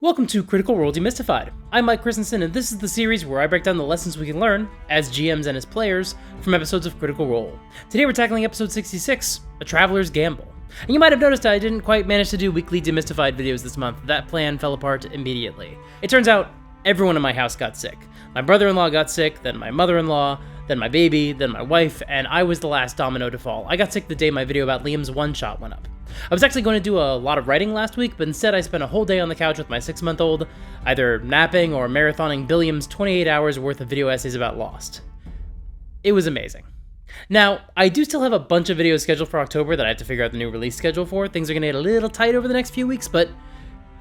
Welcome to Critical Role Demystified. I'm Mike Christensen, and this is the series where I break down the lessons we can learn, as GMs and as players, from episodes of Critical Role. Today we're tackling episode 66, A Traveler's Gamble. And you might have noticed I didn't quite manage to do weekly Demystified videos this month. That plan fell apart immediately. It turns out everyone in my house got sick. My brother-in-law got sick, then my mother-in-law, then my baby, then my wife, and I was the last domino to fall. I got sick the day my video about Liam's one-shot went up. I was actually going to do a lot of writing last week, but instead I spent a whole day on the couch with my 6-month-old, either napping or marathoning Billiam's 28 hours worth of video essays about Lost. It was amazing. Now, I do still have a bunch of videos scheduled for October that I have to figure out the new release schedule for. Things are going to get a little tight over the next few weeks, but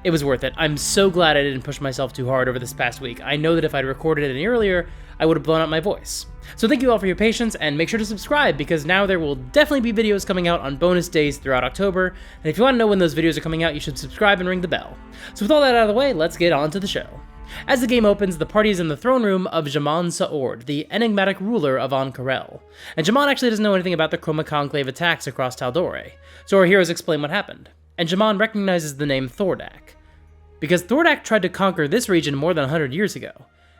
it was worth it. I'm so glad I didn't push myself too hard over this past week. I know that if I'd recorded it any earlier, I would have blown out my voice. So thank you all for your patience, and make sure to subscribe, because now there will definitely be videos coming out on bonus days throughout October, and if you want to know when those videos are coming out, you should subscribe and ring the bell. So with all that out of the way, let's get on to the show. As the game opens, the party is in the throne room of Jaman Sa'ord, the enigmatic ruler of Ank'Harel. And Jaman actually doesn't know anything about the Chroma Conclave attacks across Tal'Dorei, so our heroes explain what happened. And Jaman recognizes the name Thordak, because Thordak tried to conquer this region more than 100 years ago.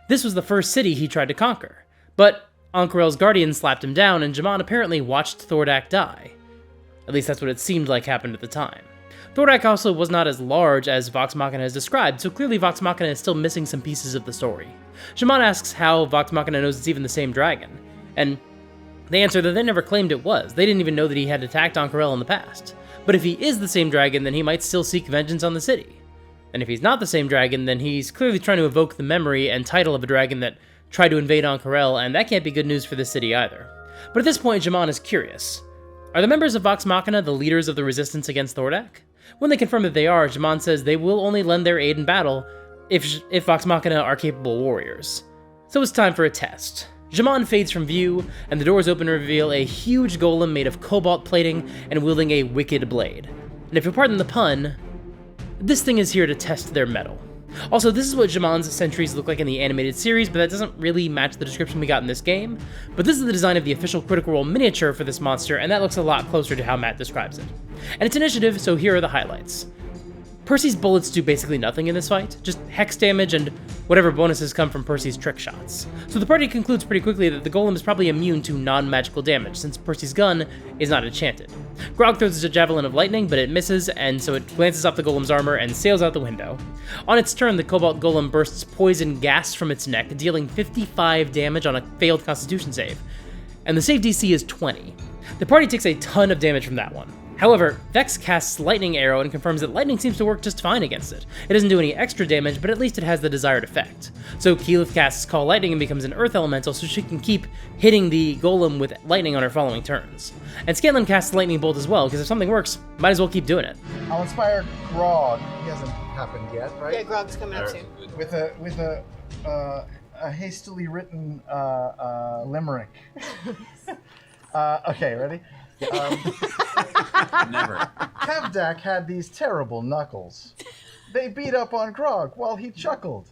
This was the first city he tried to conquer, but Ank'Harel's guardian slapped him down, and Jaman apparently watched Thordak die. At least that's what it seemed like happened at the time. Thordak also was not as large as Vox Machina has described, so clearly Vox Machina is still missing some pieces of the story. Jaman asks how Vox Machina knows it's even the same dragon, and they answer that they never claimed it was. They didn't even know that he had attacked Ank'Harel in the past. But if he is the same dragon, then he might still seek vengeance on the city. And if he's not the same dragon, then he's clearly trying to evoke the memory and title of a dragon that tried to invade Ank'Harel, and that can't be good news for this city either. But at this point, Jaman is curious. Are the members of Vox Machina the leaders of the resistance against Thordak? When they confirm that they are, Jaman says they will only lend their aid in battle if Vox Machina are capable warriors. So it's time for a test. Jaman fades from view, and the doors open to reveal a huge golem made of cobalt plating and wielding a wicked blade. And if you'll pardon the pun, this thing is here to test their mettle. Also, this is what Jaman's sentries look like in the animated series, but that doesn't really match the description we got in this game. But this is the design of the official Critical Role miniature for this monster, and that looks a lot closer to how Matt describes it. And it's initiative, so here are the highlights. Percy's bullets do basically nothing in this fight, just hex damage and whatever bonuses come from Percy's trick shots. So the party concludes pretty quickly that the golem is probably immune to non-magical damage, since Percy's gun is not enchanted. Grog throws a javelin of lightning, but it misses, and so it glances off the golem's armor and sails out the window. On its turn, the Cobalt golem bursts poison gas from its neck, dealing 55 damage on a failed constitution save, and the save DC is 20. The party takes a ton of damage from that one. However, Vex casts Lightning Arrow and confirms that lightning seems to work just fine against it. It doesn't do any extra damage, but at least it has the desired effect. So Keyleth casts Call Lightning and becomes an Earth Elemental, so she can keep hitting the golem with lightning on her following turns. And Scanlan casts Lightning Bolt as well, because if something works, might as well keep doing it. I'll inspire Grog. He hasn't happened yet, right? Yeah, Grog's coming up soon. With a hastily written limerick. Okay, ready? Never. Kevdak had these terrible knuckles. They beat up on Grog while he chuckled.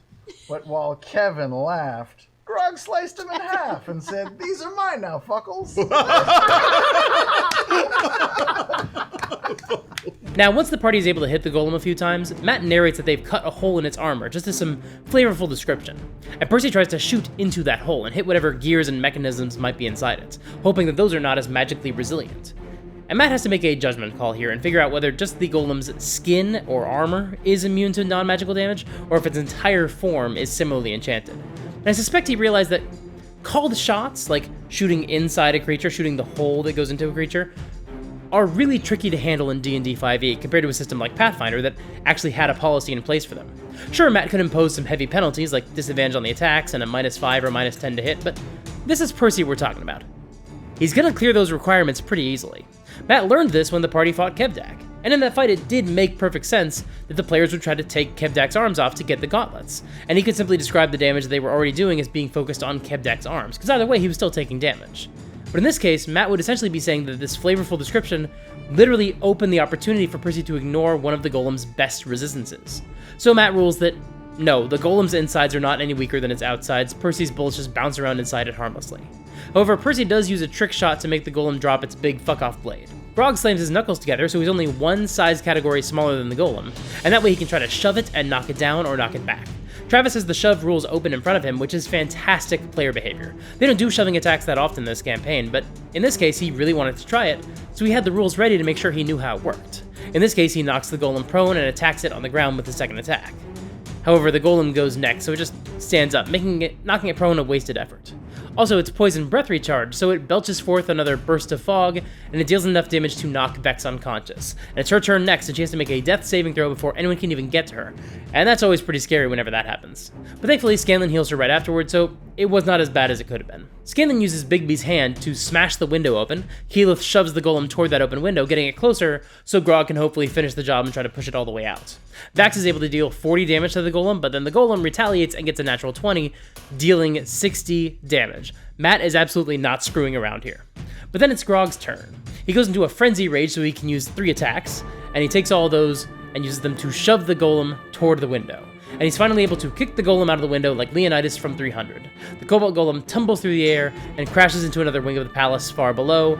But while Kevin laughed, Grog sliced him in half and said, "These are mine now, fuckles." Now, once the party is able to hit the golem a few times, Matt narrates that they've cut a hole in its armor, just as some flavorful description. And Percy tries to shoot into that hole and hit whatever gears and mechanisms might be inside it, hoping that those are not as magically resilient. And Matt has to make a judgment call here and figure out whether just the golem's skin or armor is immune to non-magical damage, or if its entire form is similarly enchanted. And I suspect he realized that called shots, like shooting inside a creature, shooting the hole that goes into a creature, are really tricky to handle in D&D 5e compared to a system like Pathfinder that actually had a policy in place for them. Sure, Matt could impose some heavy penalties like disadvantage on the attacks and a -5 or -10 to hit, but this is Percy we're talking about. He's gonna clear those requirements pretty easily. Matt learned this when the party fought Kevdak, and in that fight it did make perfect sense that the players would try to take Kevdak's arms off to get the gauntlets, and he could simply describe the damage they were already doing as being focused on Kevdak's arms, because either way he was still taking damage. But in this case, Matt would essentially be saying that this flavorful description literally opened the opportunity for Percy to ignore one of the golem's best resistances. So Matt rules that, no, the golem's insides are not any weaker than its outsides, Percy's bullets just bounce around inside it harmlessly. However, Percy does use a trick shot to make the golem drop its big fuck-off blade. Grog slams his knuckles together, so he's only one size category smaller than the golem, and that way he can try to shove it and knock it down or knock it back. Travis has the shove rules open in front of him, which is fantastic player behavior. They don't do shoving attacks that often in this campaign, but in this case he really wanted to try it, so he had the rules ready to make sure he knew how it worked. In this case, he knocks the golem prone and attacks it on the ground with the second attack. However, the golem goes next, so it just stands up, knocking it prone a wasted effort. Also, it's poison breath recharge, so it belches forth another burst of fog, and it deals enough damage to knock Vex unconscious. And it's her turn next, and she has to make a death saving throw before anyone can even get to her. And that's always pretty scary whenever that happens. But thankfully, Scanlan heals her right afterward, so it was not as bad as it could have been. Scanlan uses Bigby's hand to smash the window open. Keyleth shoves the golem toward that open window, getting it closer, so Grog can hopefully finish the job and try to push it all the way out. Vax is able to deal 40 damage to the golem, but then the golem retaliates and gets a natural 20, dealing 60 damage. Matt is absolutely not screwing around here. But then it's Grog's turn. He goes into a frenzy rage so he can use 3 attacks, and he takes all those and uses them to shove the golem toward the window. And he's finally able to kick the golem out of the window like Leonidas from 300. The Cobalt golem tumbles through the air and crashes into another wing of the palace far below,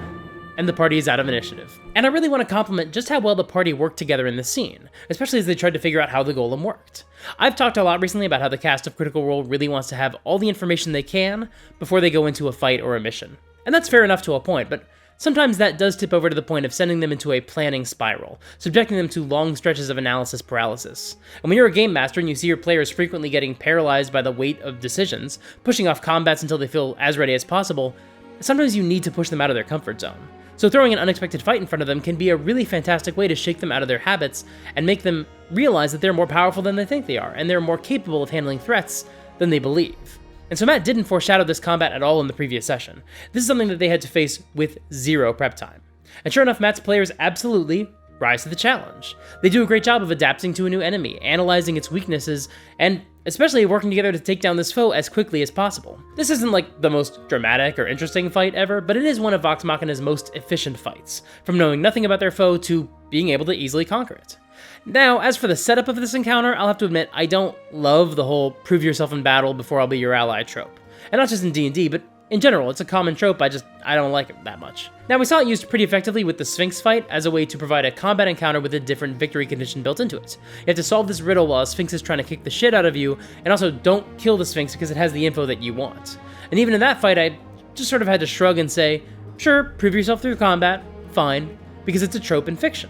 and the party is out of initiative. And I really want to compliment just how well the party worked together in this scene, especially as they tried to figure out how the golem worked. I've talked a lot recently about how the cast of Critical Role really wants to have all the information they can before they go into a fight or a mission. And that's fair enough to a point, but sometimes that does tip over to the point of sending them into a planning spiral, subjecting them to long stretches of analysis paralysis. And when you're a game master and you see your players frequently getting paralyzed by the weight of decisions, pushing off combats until they feel as ready as possible, sometimes you need to push them out of their comfort zone. So throwing an unexpected fight in front of them can be a really fantastic way to shake them out of their habits and make them realize that they're more powerful than they think they are, and they're more capable of handling threats than they believe. And so Matt didn't foreshadow this combat at all in the previous session. This is something that they had to face with 0 prep time. And sure enough, Matt's players absolutely rise to the challenge. They do a great job of adapting to a new enemy, analyzing its weaknesses, and especially working together to take down this foe as quickly as possible. This isn't like the most dramatic or interesting fight ever, but it is one of Vox Machina's most efficient fights, from knowing nothing about their foe to being able to easily conquer it. Now, as for the setup of this encounter, I'll have to admit I don't love the whole prove yourself in battle before I'll be your ally trope. And not just in D&D, but in general, it's a common trope, I don't like it that much. Now, we saw it used pretty effectively with the Sphinx fight as a way to provide a combat encounter with a different victory condition built into it. You have to solve this riddle while a Sphinx is trying to kick the shit out of you, and also don't kill the Sphinx because it has the info that you want. And even in that fight, I just sort of had to shrug and say, sure, prove yourself through combat, fine, because it's a trope in fiction.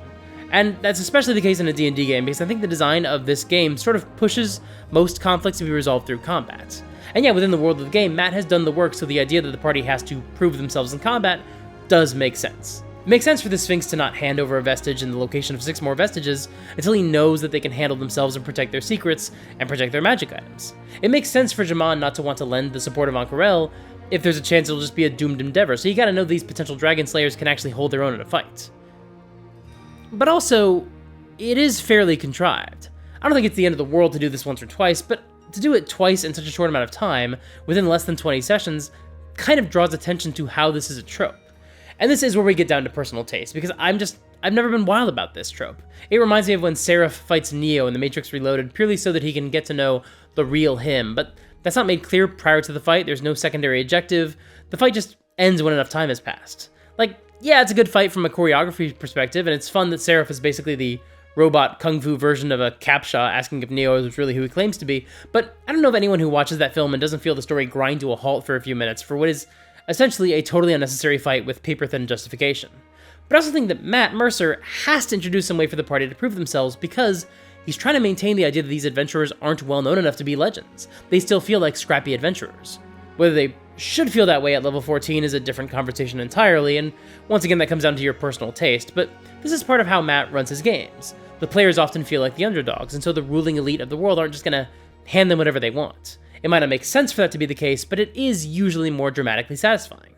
And that's especially the case in a D&D game, because I think the design of this game sort of pushes most conflicts to be resolved through combat. And yeah, within the world of the game, Matt has done the work, so the idea that the party has to prove themselves in combat does make sense. It makes sense for the Sphinx to not hand over a vestige in the location of 6 more vestiges until he knows that they can handle themselves and protect their secrets and protect their magic items. It makes sense for Jaman not to want to lend the support of Ank'Harel if there's a chance it'll just be a doomed endeavor, so you gotta know these potential dragon slayers can actually hold their own in a fight. But also, it is fairly contrived. I don't think it's the end of the world to do this once or twice, but to do it twice in such a short amount of time, within less than 20 sessions, kind of draws attention to how this is a trope. And this is where we get down to personal taste, because I've never been wild about this trope. It reminds me of when Seraph fights Neo in The Matrix Reloaded purely so that he can get to know the real him, but that's not made clear prior to the fight, there's no secondary objective, the fight just ends when enough time has passed. Like, yeah, it's a good fight from a choreography perspective, and it's fun that Seraph is basically the robot kung fu version of a captcha asking if Neo is really who he claims to be, but I don't know of anyone who watches that film and doesn't feel the story grind to a halt for a few minutes for what is essentially a totally unnecessary fight with paper-thin justification. But I also think that Matt Mercer has to introduce some way for the party to prove themselves because he's trying to maintain the idea that these adventurers aren't well known enough to be legends. They still feel like scrappy adventurers. Whether they should feel that way at level 14 is a different conversation entirely, and once again that comes down to your personal taste, but this is part of how Matt runs his games. The players often feel like the underdogs, and so the ruling elite of the world aren't just gonna hand them whatever they want. It might not make sense for that to be the case, but it is usually more dramatically satisfying.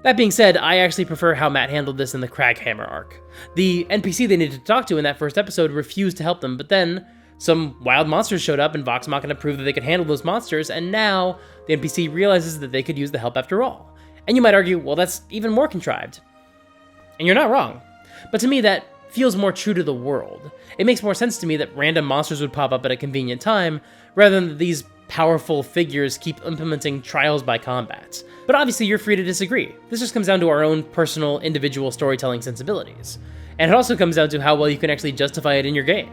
That being said, I actually prefer how Matt handled this in the Craghammer arc. The NPC they needed to talk to in that first episode refused to help them, but then some wild monsters showed up and Vox Machina proved that they could handle those monsters, and now the NPC realizes that they could use the help after all. And you might argue, well, that's even more contrived. And you're not wrong. But to me, that feels more true to the world. It makes more sense to me that random monsters would pop up at a convenient time, rather than that these powerful figures keep implementing trials by combat. But obviously you're free to disagree. This just comes down to our own personal, individual storytelling sensibilities. And it also comes down to how well you can actually justify it in your game.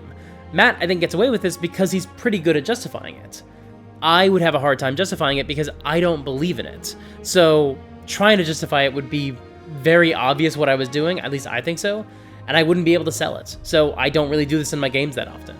Matt, I think, gets away with this because he's pretty good at justifying it. I would have a hard time justifying it because I don't believe in it. So trying to justify it would be very obvious what I was doing, at least I think so, and I wouldn't be able to sell it. So I don't really do this in my games that often.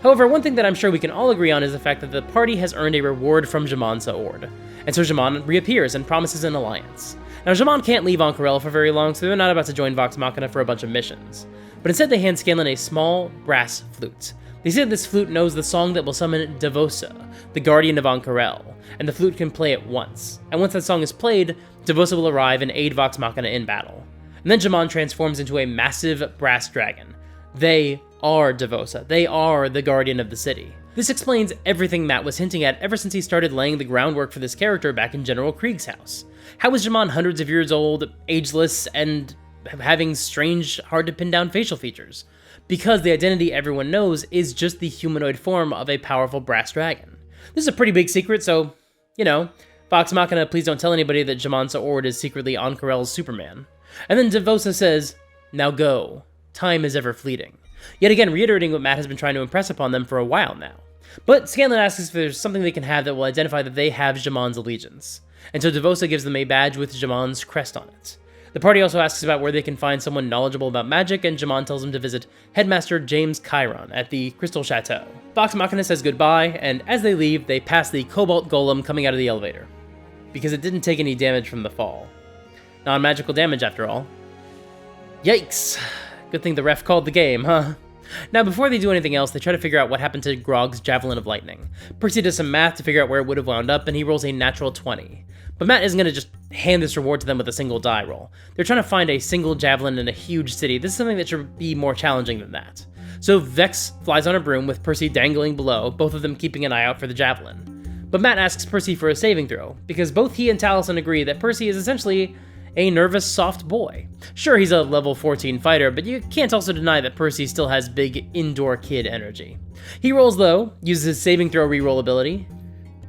However, one thing that I'm sure we can all agree on is the fact that the party has earned a reward from J'man Sa'ord. And so J'man reappears and promises an alliance. Now J'man can't leave Ank'Harel for very long, so they're not about to join Vox Machina for a bunch of missions. But instead they hand Scanlan a small brass flute. They say that this flute knows the song that will summon Devosa, the guardian of Ank'Harel, and the flute can play it once. And once that song is played, Devosa will arrive and aid Vox Machina in battle. And then J'man transforms into a massive brass dragon. They are Devosa. They are the guardian of the city. This explains everything Matt was hinting at ever since he started laying the groundwork for this character back in General Krieg's house. How is J'man hundreds of years old, ageless, and having strange, hard-to-pin-down facial features? Because the identity everyone knows is just the humanoid form of a powerful brass dragon. This is a pretty big secret, so, you know, Vox Machina, please don't tell anybody that J'man Sa'ord is secretly Ank'Harel's Superman. And then Devosa says, "Now go. Time is ever fleeting." Yet again, reiterating what Matt has been trying to impress upon them for a while now. But Scanlan asks if there's something they can have that will identify that they have J'man's allegiance. And so Devosa gives them a badge with J'man's crest on it. The party also asks about where they can find someone knowledgeable about magic, and J'man tells them to visit Headmaster James Chiron at the Crystal Chateau. Vox Machina says goodbye, and as they leave, they pass the Cobalt Golem coming out of the elevator. Because it didn't take any damage from the fall. Non-magical damage, after all. Yikes. Good thing the ref called the game, huh? Now, before they do anything else, they try to figure out what happened to Grog's Javelin of Lightning. Percy does some math to figure out where it would have wound up, and he rolls a natural 20. But Matt isn't going to just hand this reward to them with a single die roll. They're trying to find a single javelin in a huge city. This is something that should be more challenging than that. So Vex flies on a broom with Percy dangling below, both of them keeping an eye out for the javelin. But Matt asks Percy for a saving throw, because both he and Taliesin agree that Percy is essentially a nervous, soft boy. Sure, he's a level 14 fighter, but you can't also deny that Percy still has big indoor kid energy. He rolls low, uses his saving throw reroll ability,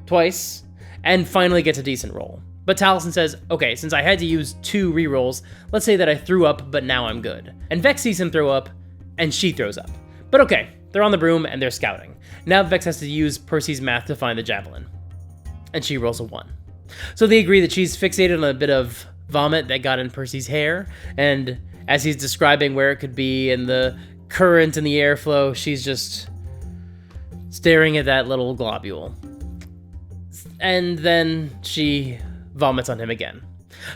twice, and finally gets a decent roll. But Taliesin says, okay, since I had to use 2 rerolls, let's say that I threw up, but now I'm good. And Vex sees him throw up, and she throws up. But okay, they're on the broom and they're scouting. Now Vex has to use Percy's math to find the javelin. And she rolls a 1. So they agree that she's fixated on a bit of vomit that got in Percy's hair, and as he's describing where it could be and the current and the airflow, she's just staring at that little globule. And then she vomits on him again.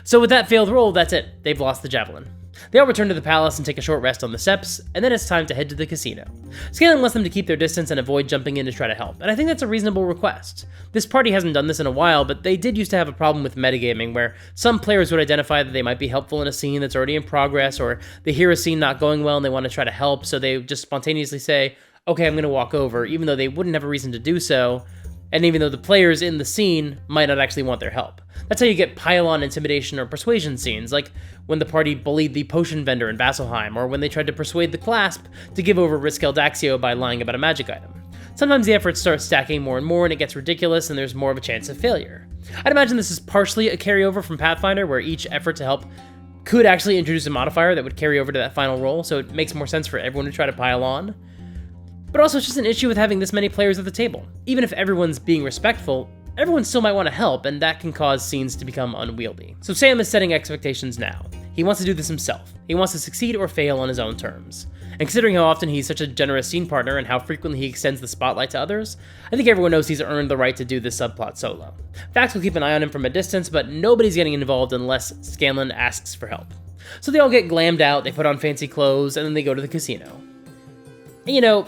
So with that failed roll, that's it. They've lost the javelin. They all return to the palace and take a short rest on the steps, and then it's time to head to the casino. Scanlan wants them to keep their distance and avoid jumping in to try to help, and I think that's a reasonable request. This party hasn't done this in a while, but they did used to have a problem with metagaming, where some players would identify that they might be helpful in a scene that's already in progress, or they hear a scene not going well and they want to try to help, so they just spontaneously say, okay, I'm going to walk over, even though they wouldn't have a reason to do so, and even though the players in the scene might not actually want their help. That's how you get pile-on intimidation or persuasion scenes, like when the party bullied the potion vendor in Vasselheim, or when they tried to persuade the Clasp to give over Riskel Daxio by lying about a magic item. Sometimes the efforts start stacking more and more, and it gets ridiculous, and there's more of a chance of failure. I'd imagine this is partially a carryover from Pathfinder, where each effort to help could actually introduce a modifier that would carry over to that final roll, so it makes more sense for everyone to try to pile on. But also, it's just an issue with having this many players at the table. Even if everyone's being respectful, everyone still might want to help, and that can cause scenes to become unwieldy. So Sam is setting expectations now. He wants to do this himself. He wants to succeed or fail on his own terms. And considering how often he's such a generous scene partner and how frequently he extends the spotlight to others, I think everyone knows he's earned the right to do this subplot solo. Vax will keep an eye on him from a distance, but nobody's getting involved unless Scanlan asks for help. So they all get glammed out, they put on fancy clothes, and then they go to the casino. And you know,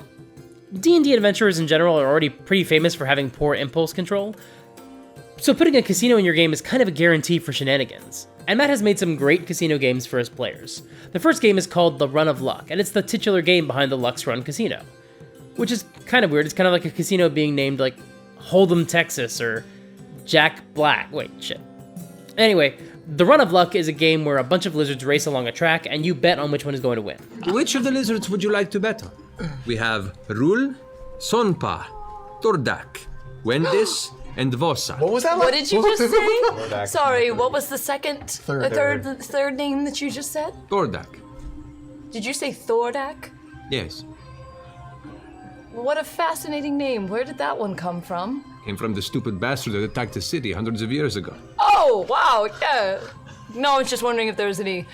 D&D adventurers in general are already pretty famous for having poor impulse control, so putting a casino in your game is kind of a guarantee for shenanigans. And Matt has made some great casino games for his players. The first game is called The Run of Luck, and it's the titular game behind the Lux Run Casino. Which is kind of weird, it's kind of like a casino being named like Hold'em Texas or Jack Black. Wait, shit. Anyway, The Run of Luck is a game where a bunch of lizards race along a track and you bet on which one is going to win. Which of the lizards would you like to bet on? We have Rul, Sonpa, Tordak, Wendes, and Vosa. What was that? What did you just say? Thordak. Sorry, what was the third name that you just said? Thordak. Did you say Thordak? Yes. What a fascinating name. Where did that one come from? Came from the stupid bastard that attacked the city hundreds of years ago. Oh, wow, yeah. No, I was just wondering if there was any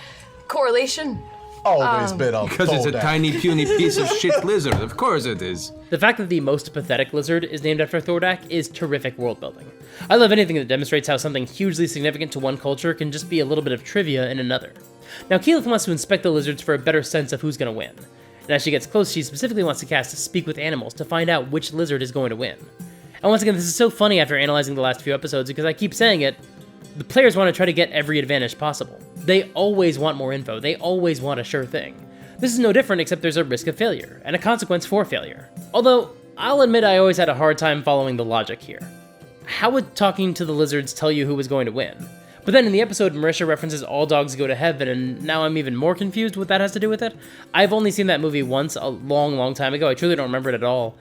correlation. Always been a Because it's a Thordak. tiny, puny piece of shit lizard. Of course it is. The fact that the most pathetic lizard is named after Thordak is terrific world building. I love anything that demonstrates how something hugely significant to one culture can just be a little bit of trivia in another. Now, Keyleth wants to inspect the lizards for a better sense of who's going to win. And as she gets close, she specifically wants to cast Speak with Animals to find out which lizard is going to win. And once again, this is so funny after analyzing the last few episodes because I keep saying it, the players want to try to get every advantage possible. They always want more info, they always want a sure thing. This is no different except there's a risk of failure, and a consequence for failure. Although, I'll admit I always had a hard time following the logic here. How would talking to the lizards tell you who was going to win? But then in the episode, Marisha references all dogs go to heaven, and now I'm even more confused what that has to do with it. I've only seen that movie once, a long time ago. I truly don't remember it at all.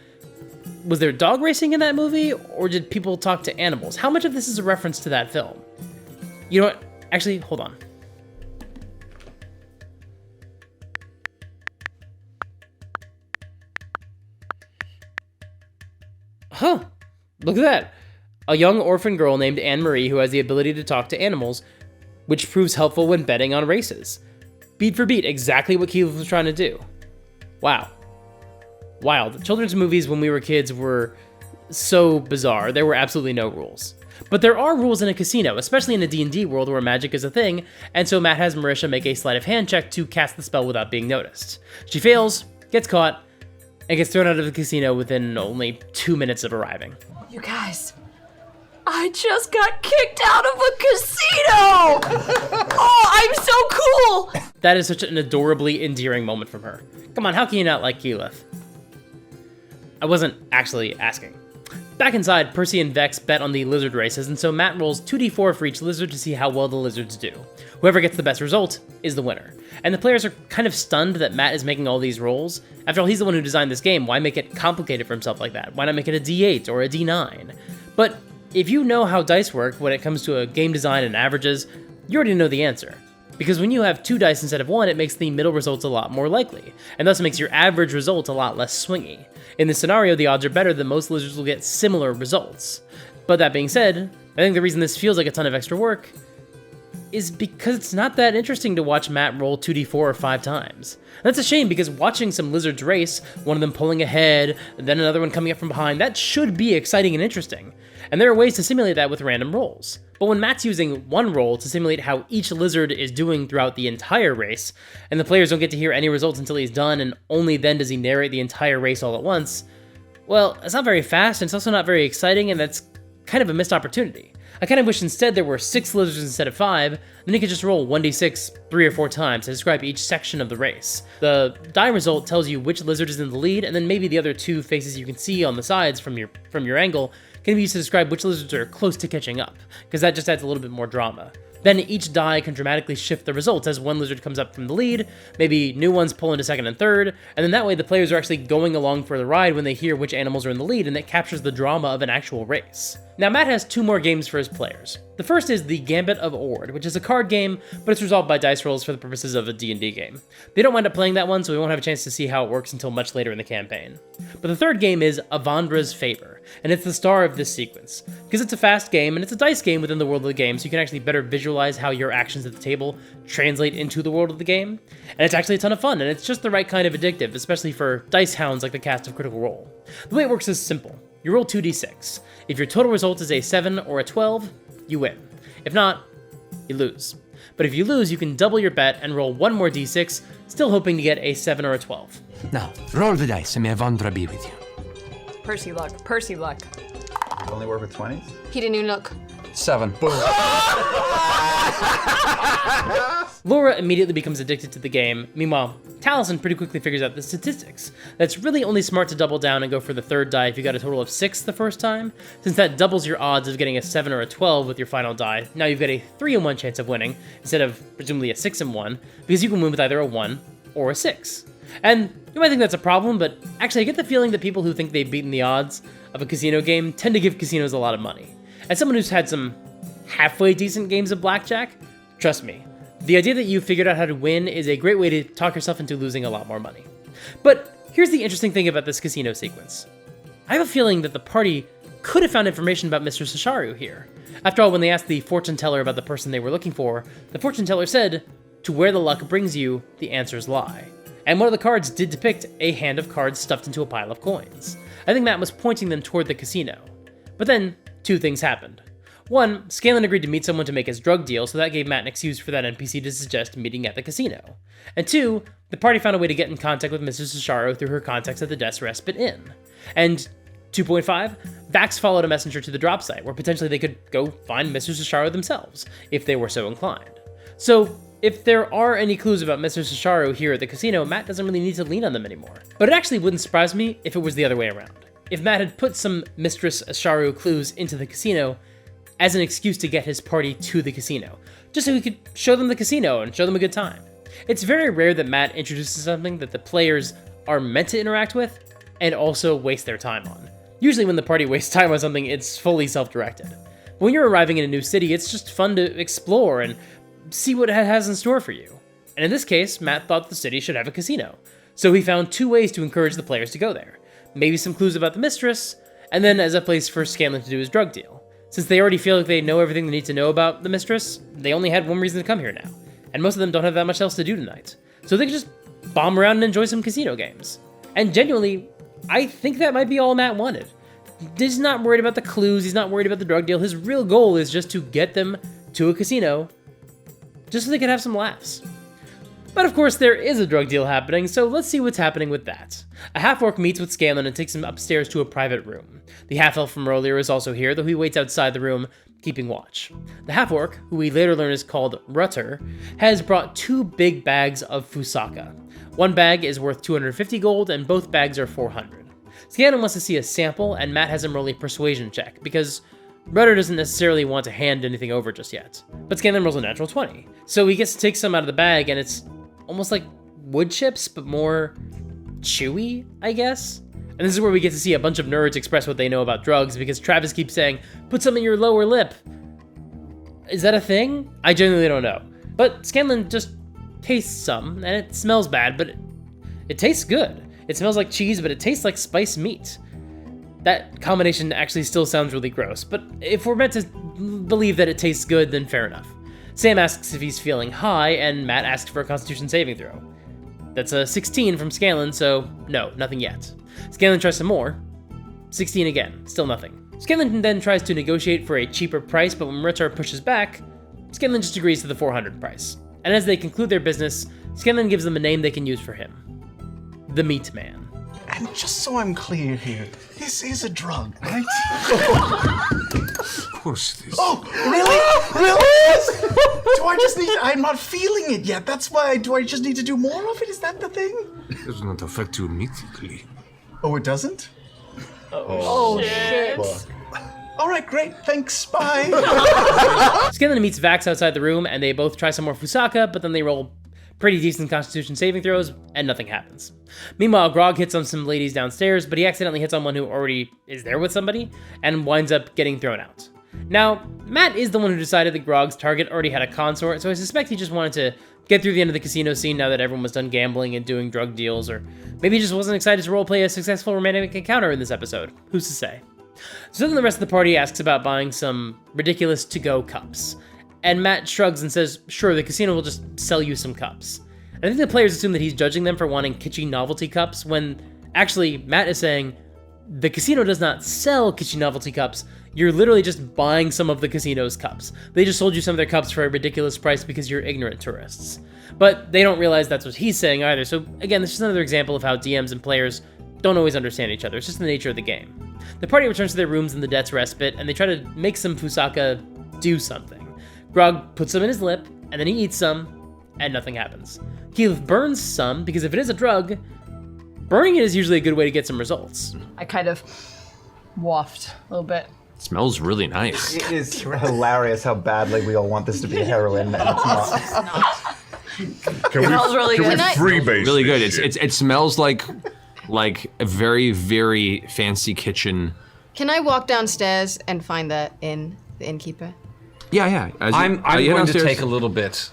Was there dog racing in that movie, or did people talk to animals? How much of this is a reference to that film? You know what? Actually, hold on. Huh. Look at that. A young orphan girl named Anne-Marie who has the ability to talk to animals, which proves helpful when betting on races. Beat for beat, exactly what Keyleth was trying to do. Wow. Wild. Children's movies when we were kids were so bizarre. There were absolutely no rules. But there are rules in a casino, especially in a D&D world where magic is a thing, and so Matt has Marisha make a sleight of hand check to cast the spell without being noticed. She fails, gets caught, and gets thrown out of the casino within only 2 minutes of arriving. You guys, I just got kicked out of a casino! Oh, I'm so cool! That is such an adorably endearing moment from her. Come on, how can you not like Keyleth? I wasn't actually asking. Back inside, Percy and Vex bet on the lizard races, and so Matt rolls 2d4 for each lizard to see how well the lizards do. Whoever gets the best result is the winner. And the players are kind of stunned that Matt is making all these rolls. After all, he's the one who designed this game. Why make it complicated for himself like that? Why not make it a d8 or a d9? But if you know how dice work when it comes to a game design and averages, you already know the answer. Because when you have 2 dice instead of 1, it makes the middle results a lot more likely, and thus makes your average result a lot less swingy. In this scenario, the odds are better that most lizards will get similar results. But that being said, I think the reason this feels like a ton of extra work is because it's not that interesting to watch Matt roll 2d4 or 5 times. That's a shame because watching some lizards race, one of them pulling ahead, then another one coming up from behind, that should be exciting and interesting. And there are ways to simulate that with random rolls. But when Matt's using one roll to simulate how each lizard is doing throughout the entire race, and the players don't get to hear any results until he's done, and only then does he narrate the entire race all at once, well, it's not very fast, and it's also not very exciting, and that's kind of a missed opportunity. I kind of wish instead there were 6 lizards instead of 5, then you could just roll 1d6 3 or 4 times to describe each section of the race. The die result tells you which lizard is in the lead, and then maybe the other 2 faces you can see on the sides from your angle can be used to describe which lizards are close to catching up, because that just adds a little bit more drama. Then each die can dramatically shift the results as one lizard comes up from the lead, maybe new ones pull into second and third, and then that way the players are actually going along for the ride when they hear which animals are in the lead, and that captures the drama of an actual race. Now Matt has 2 more games for his players. The first is the Gambit of Ord, which is a card game, but it's resolved by dice rolls for the purposes of a D&D game. They don't wind up playing that one, so we won't have a chance to see how it works until much later in the campaign. But the third game is Avandra's Favor, and it's the star of this sequence, because it's a fast game, and it's a dice game within the world of the game, so you can actually better visualize how your actions at the table translate into the world of the game. And it's actually a ton of fun, and it's just the right kind of addictive, especially for dice hounds like the cast of Critical Role. The way it works is simple. You roll 2d6. If your total result is a 7 or a 12, you win. If not, you lose. But if you lose, you can double your bet and roll 1 more d6, still hoping to get a 7 or a 12. Now, roll the dice and may Avandra be with you. Percy luck, Percy luck. You only work with 20s? He didn't even look. 7. Laura immediately becomes addicted to the game. Meanwhile, Taliesin pretty quickly figures out the statistics. That's really only smart to double down and go for the third die if you got a total of 6 the first time, since that doubles your odds of getting a 7 or a 12 with your final die. Now you've got a 3-in-1 chance of winning, instead of presumably a 6-in-1, because you can win with either a 1 or a 6. And you might think that's a problem, but actually I get the feeling that people who think they've beaten the odds of a casino game tend to give casinos a lot of money. As someone who's had some halfway decent games of blackjack, trust me, the idea that you figured out how to win is a great way to talk yourself into losing a lot more money. But here's the interesting thing about this casino sequence. I have a feeling that the party could have found information about Mr. Sasharu here. After all, when they asked the fortune teller about the person they were looking for, the fortune teller said, "To where the luck brings you, the answers lie." And one of the cards did depict a hand of cards stuffed into a pile of coins. I think Matt was pointing them toward the casino. But then, two things happened. One, Scanlan agreed to meet someone to make his drug deal, so that gave Matt an excuse for that NPC to suggest meeting at the casino. And two, the party found a way to get in contact with Mrs. Sasharu through her contacts at the Death's Respite Inn. And 2.5, Vax followed a messenger to the drop site, where potentially they could go find Mr. Sasharu themselves, if they were so inclined. So, if there are any clues about Mr. Sasharu here at the casino, Matt doesn't really need to lean on them anymore. But it actually wouldn't surprise me if it was the other way around. If Matt had put some Mistress Sasharu clues into the casino as an excuse to get his party to the casino, just so he could show them the casino and show them a good time. It's very rare that Matt introduces something that the players are meant to interact with and also waste their time on. Usually when the party wastes time on something, it's fully self-directed. When you're arriving in a new city, it's just fun to explore and see what it has in store for you. And in this case, Matt thought the city should have a casino, so he found two ways to encourage the players to go there. Maybe some clues about the mistress, and then as a place for Scanlan to do his drug deal. Since they already feel like they know everything they need to know about the mistress, they only had one reason to come here now. And most of them don't have that much else to do tonight. So they can just bomb around and enjoy some casino games. And genuinely, I think that might be all Matt wanted. He's not worried about the clues, he's not worried about the drug deal. His real goal is just to get them to a casino, just so they can have some laughs. But of course, there is a drug deal happening, so let's see what's happening with that. A half-orc meets with Scanlan and takes him upstairs to a private room. The half-elf from earlier is also here, though he waits outside the room, keeping watch. The half-orc, who we later learn is called Rutter, has brought 2 big bags of Fusaka. One bag is worth 250 gold, and both bags are 400. Scanlan wants to see a sample, and Matt has him roll a persuasion check, because Rutter doesn't necessarily want to hand anything over just yet. But Scanlan rolls a natural 20, so he gets to take some out of the bag, and it's almost like wood chips, but more chewy, I guess? And this is where we get to see a bunch of nerds express what they know about drugs, because Travis keeps saying, "Put some in your lower lip." Is that a thing? I genuinely don't know. But Scanlan just tastes some, and it smells bad, but it tastes good. It smells like cheese, but it tastes like spiced meat. That combination actually still sounds really gross, but if we're meant to believe that it tastes good, then fair enough. Sam asks if he's feeling high, and Matt asks for a Constitution saving throw. That's a 16 from Scanlan, so no, nothing yet. Scanlan tries some more. 16 again, still nothing. Scanlan then tries to negotiate for a cheaper price, but when Ritter pushes back, Scanlan just agrees to the 400 price. And as they conclude their business, Scanlan gives them a name they can use for him. The Meat Man. And just so I'm clear here, this is a drug, right? Of course it is. Oh, really? Really? Do I just need... I'm not feeling it yet. That's why... Do I just need to do more of it? Is that the thing? It does not affect you immediately. Oh, it doesn't? Oh, shit. All right, great. Thanks. Bye. Scanlan meets Vax outside the room, and they both try some more Fusaka, but then they roll pretty decent Constitution saving throws, and nothing happens. Meanwhile, Grog hits on some ladies downstairs, but he accidentally hits on one who already is there with somebody, and winds up getting thrown out. Now, Matt is the one who decided that Grog's target already had a consort, so I suspect he just wanted to get through the end of the casino scene now that everyone was done gambling and doing drug deals, or maybe he just wasn't excited to roleplay a successful romantic encounter in this episode. Who's to say? So then the rest of the party asks about buying some ridiculous to-go cups. And Matt shrugs and says, sure, the casino will just sell you some cups. And I think the players assume that he's judging them for wanting kitschy novelty cups, when actually Matt is saying, the casino does not sell kitschy novelty cups, you're literally just buying some of the casino's cups. They just sold you some of their cups for a ridiculous price because you're ignorant tourists. But they don't realize that's what he's saying either, so again, this is another example of how DMs and players don't always understand each other. It's just the nature of the game. The party returns to their rooms in the Death's Respite, and they try to make some Fusaka do something. Grog puts some in his lip, and then he eats some, and nothing happens. Keith burns some, because if it is a drug, burning it is usually a good way to get some results. I kind of waft a little bit. It smells really nice. It is hilarious how badly we all want this to be heroin, and it's not. Can we, smells really can good. we freebase Really good. this shit? It smells like a very, very fancy kitchen Can I walk downstairs and find the innkeeper? Yeah. I'm you're going to downstairs. take a little bit.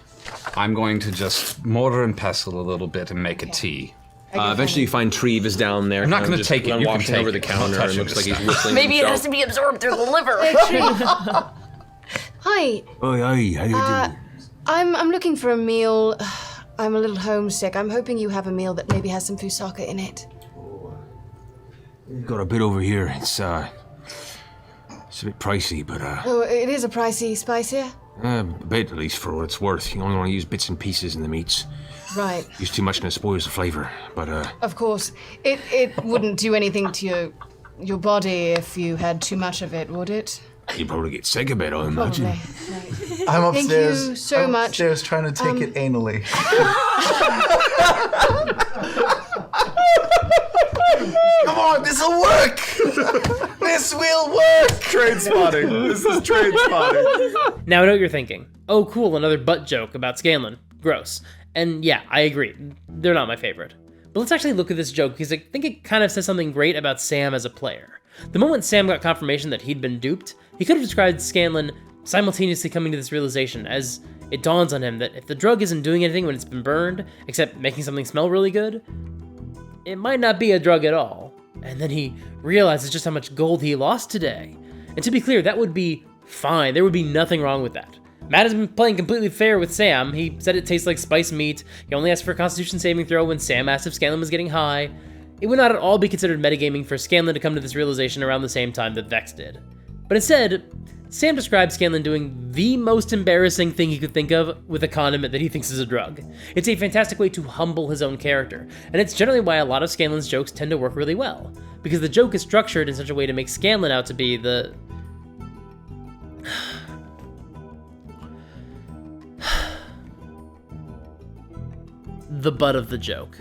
I'm going to just mortar and pestle a little bit and make a tea. Eventually you find Treve is down there. I'm not kind of gonna just take it, you can washing take over it. the I'm not counter and touching looks like this he's whistling Maybe it has himself. to be absorbed through the liver. Hi, Oh, hi, how you doing? I'm looking for a meal. I'm a little homesick. I'm hoping you have a meal that maybe has some fusaka in it. Got a bit over here. It's a bit pricey, but Oh, it is a pricey spice here? a bit at least for what it's worth. You only want to use bits and pieces in the meats. Right, Use too much and it spoils the flavor. But of course. It wouldn't do anything to your body if you had too much of it, would it? you'd probably get sick a bit, I imagine. Probably. Right. I'm Thank upstairs. you so I'm much. upstairs trying to take it anally. Come on, this'll work. This will work. Trade spotting. This is trade spotting. Now I know what you're thinking. Oh, cool, another butt joke about Scanlan. Gross. And yeah, I agree. They're not my favorite. But let's actually look at this joke because I think it kind of says something great about Sam as a player. The moment Sam got confirmation that he'd been duped, he could have described Scanlan simultaneously coming to this realization as it dawns on him that if the drug isn't doing anything when it's been burned, except making something smell really good, it might not be a drug at all. And then he realizes just how much gold he lost today. And to be clear, that would be fine. There would be nothing wrong with that. Matt has been playing completely fair with Sam. He said it tastes like spiced meat. He only asked for a Constitution saving throw when Sam asked if Scanlan was getting high. It would not at all be considered metagaming for Scanlan to come to this realization around the same time that Vex did. But instead, Sam describes Scanlan doing the most embarrassing thing he could think of with a condiment that he thinks is a drug. It's a fantastic way to humble his own character, and it's generally why a lot of Scanlan's jokes tend to work really well, because the joke is structured in such a way to make Scanlan out to be the butt of the joke.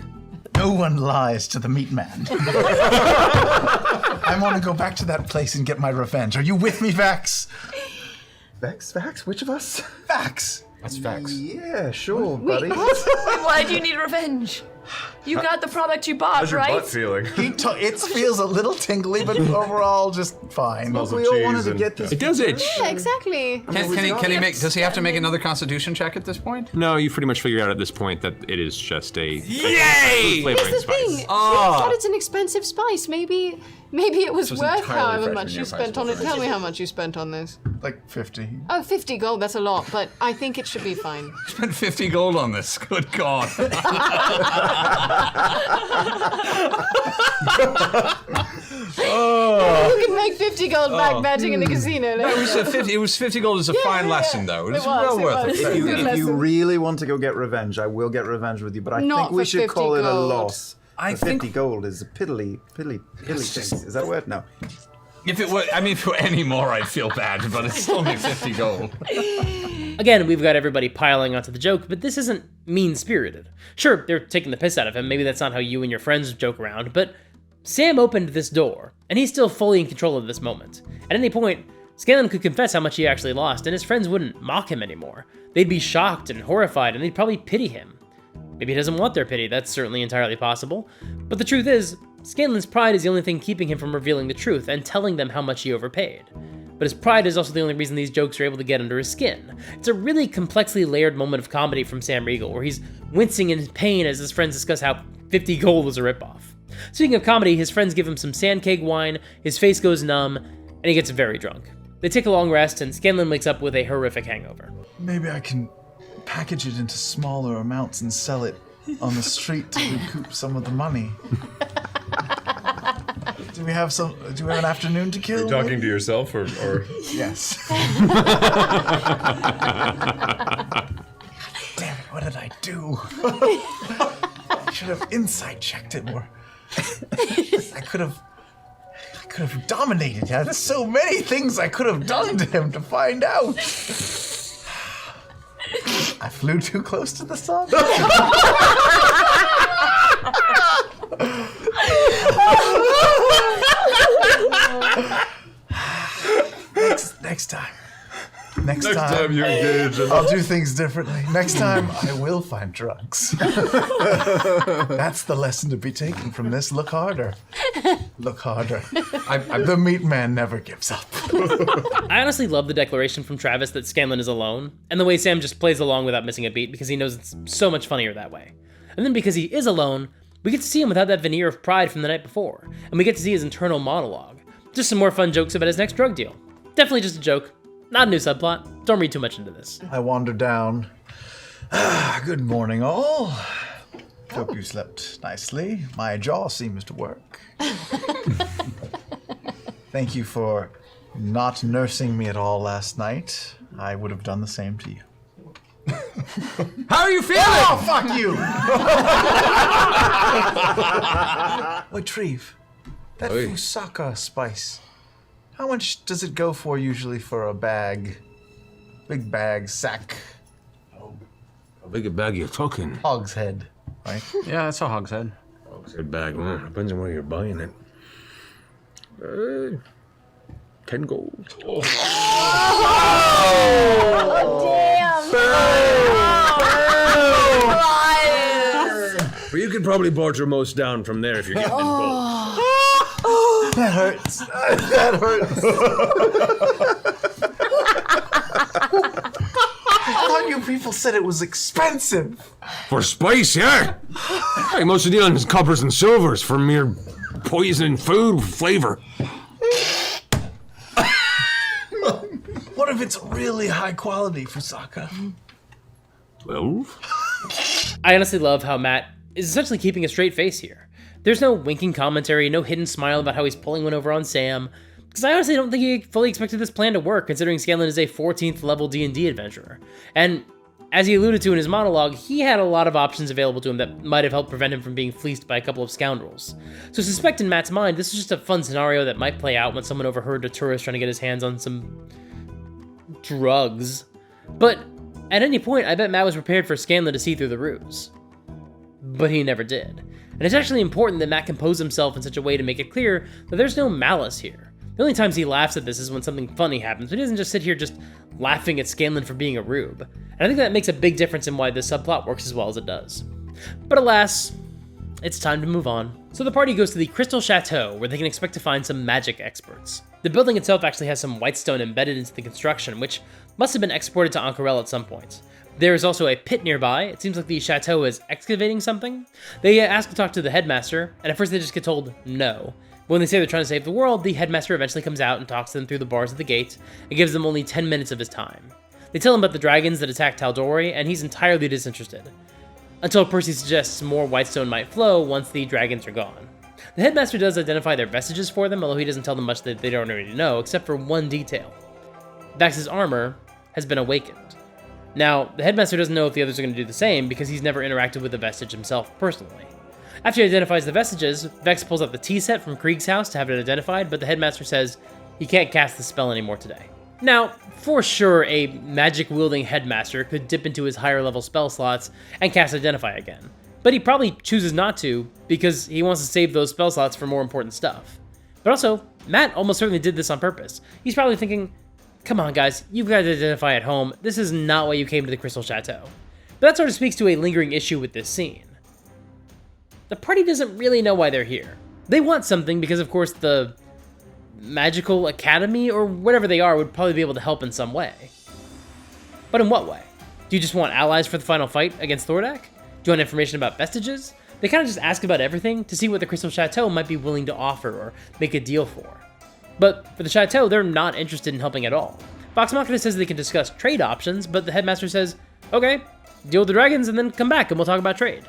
No one lies to the meat man. I want to go back to that place and get my revenge. Are you with me, Vax? Vax? Which of us? Vax! That's facts. Yeah, sure, buddy. Why do you need revenge? You got the product you bought, right? feeling? It feels a little tingly, but overall just fine. We all wanted to get this. It does itch. Yeah, exactly. Can he make? Does he have to make another Constitution check at this point? No, you pretty much figured out at this point that it is just a Yay! flavoring Here's the spice. thing. I thought it's an expensive spice. Maybe it was was worth entirely however fresh much in you your spent price on it. before. Tell me how much you spent on this. Like 50. Oh, 50 gold, that's a lot, but I think it should be fine. Spent 50 gold on this. Good God. You can make 50 gold back betting in the casino. It was 50 gold as a fine lesson, though. It was well worth it. Good If you lesson. really want to go get revenge, I will get revenge with you, but I Not think we for should 50 call it a gold. loss. I For 50 think- gold is a piddly thing. Is that a word? No. If it were any more, I'd feel bad, but it's only 50 gold. Again, we've got everybody piling onto the joke, but this isn't mean-spirited. Sure, they're taking the piss out of him, maybe that's not how you and your friends joke around, but Sam opened this door, and he's still fully in control of this moment. At any point, Scanlan could confess how much he actually lost, and his friends wouldn't mock him anymore. They'd be shocked and horrified, and they'd probably pity him. Maybe he doesn't want their pity, that's certainly entirely possible. But the truth is, Scanlan's pride is the only thing keeping him from revealing the truth and telling them how much he overpaid. But his pride is also the only reason these jokes are able to get under his skin. It's a really complexly layered moment of comedy from Sam Riegel, where he's wincing in pain as his friends discuss how 50 gold was a ripoff. Speaking of comedy, his friends give him some sandcake wine, his face goes numb, and he gets very drunk. They take a long rest, and Scanlan wakes up with a horrific hangover. Maybe I can package it into smaller amounts and sell it on the street to recoup some of the money. Do we have an afternoon to kill? Talking to yourself or Yes. Damn it, what did I do? I should have insight checked it more. I could have dominated him. There's so many things I could have done to him to find out. I flew too close to the sun. Next time. Next time you engage. I'll do things differently. Next time, I will find drugs. That's the lesson to be taken from this. Look harder. Look harder. The meat man never gives up. I honestly love the declaration from Travis that Scanlan is alone, and the way Sam just plays along without missing a beat because he knows it's so much funnier that way. And then because he is alone, we get to see him without that veneer of pride from the night before, and we get to see his internal monologue. Just some more fun jokes about his next drug deal. Definitely just a joke. Not a new subplot. Don't read too much into this. I wander down. Good morning, all. Hope you slept nicely. My jaw seems to work. Thank you for not nursing me at all last night. I would have done the same to you. How are you feeling? Oh, fuck you! Retrieve. That Oi. Fusaka spice. How much does it go for usually for a bag? Big bag, sack, How big a bag you talking? hogshead, right? Yeah, that's a hogshead. Said bag. Depends on where you're buying it. 10 gold. But you could probably barter most down from there if you're getting in bulk. That hurts. That hurts. I thought you people said it was expensive. For spice, yeah. Hey, most of the dealing is coppers and silvers for mere poison food flavor. What if it's really high quality Fusaka? 12? I honestly love how Matt is essentially keeping a straight face here. There's no winking commentary, no hidden smile about how he's pulling one over on Sam, because I honestly don't think he fully expected this plan to work, considering Scanlan is a 14th level D&D adventurer. And as he alluded to in his monologue, he had a lot of options available to him that might have helped prevent him from being fleeced by a couple of scoundrels. So I suspect in Matt's mind, this is just a fun scenario that might play out when someone overheard a tourist trying to get his hands on some drugs. But at any point, I bet Matt was prepared for Scanlan to see through the ruse. But he never did. And it's actually important that Matt compose himself in such a way to make it clear that there's no malice here. The only times he laughs at this is when something funny happens, but he doesn't just sit here just laughing at Scanlan for being a rube. And I think that makes a big difference in why this subplot works as well as it does. But alas, it's time to move on. So the party goes to the Crystal Chateau, where they can expect to find some magic experts. The building itself actually has some whitestone embedded into the construction, which must have been exported to Ank'Harel at some point. There is also a pit nearby. It seems like the chateau is excavating something. They ask to talk to the headmaster, and at first they just get told no. But when they say they're trying to save the world, the headmaster eventually comes out and talks to them through the bars at the gate, and gives them only 10 minutes of his time. They tell him about the dragons that attacked Tal'Dorei, and he's entirely disinterested. Until Percy suggests more whitestone might flow once the dragons are gone. The headmaster does identify their vestiges for them, although he doesn't tell them much that they don't already know, except for one detail. Vax's armor has been awakened. Now, the headmaster doesn't know if the others are going to do the same because he's never interacted with the vestige himself personally. After he identifies the vestiges, Vex pulls out the tea set from Krieg's house to have it identified, but the headmaster says he can't cast the spell anymore today. Now, for sure, a magic-wielding headmaster could dip into his higher-level spell slots and cast Identify again, but he probably chooses not to because he wants to save those spell slots for more important stuff. But also, Matt almost certainly did this on purpose. He's probably thinking, come on guys, you've got to identify at home. This is not why you came to the Crystal Chateau. But that sort of speaks to a lingering issue with this scene. The party doesn't really know why they're here. They want something because, of course, the magical academy or whatever they are would probably be able to help in some way. But in what way? Do you just want allies for the final fight against Thordak? Do you want information about vestiges? They kind of just ask about everything to see what the Crystal Chateau might be willing to offer or make a deal for. But for the Chateau, they're not interested in helping at all. Vox Machina says they can discuss trade options, but the headmaster says, okay, deal with the dragons and then come back and we'll talk about trade.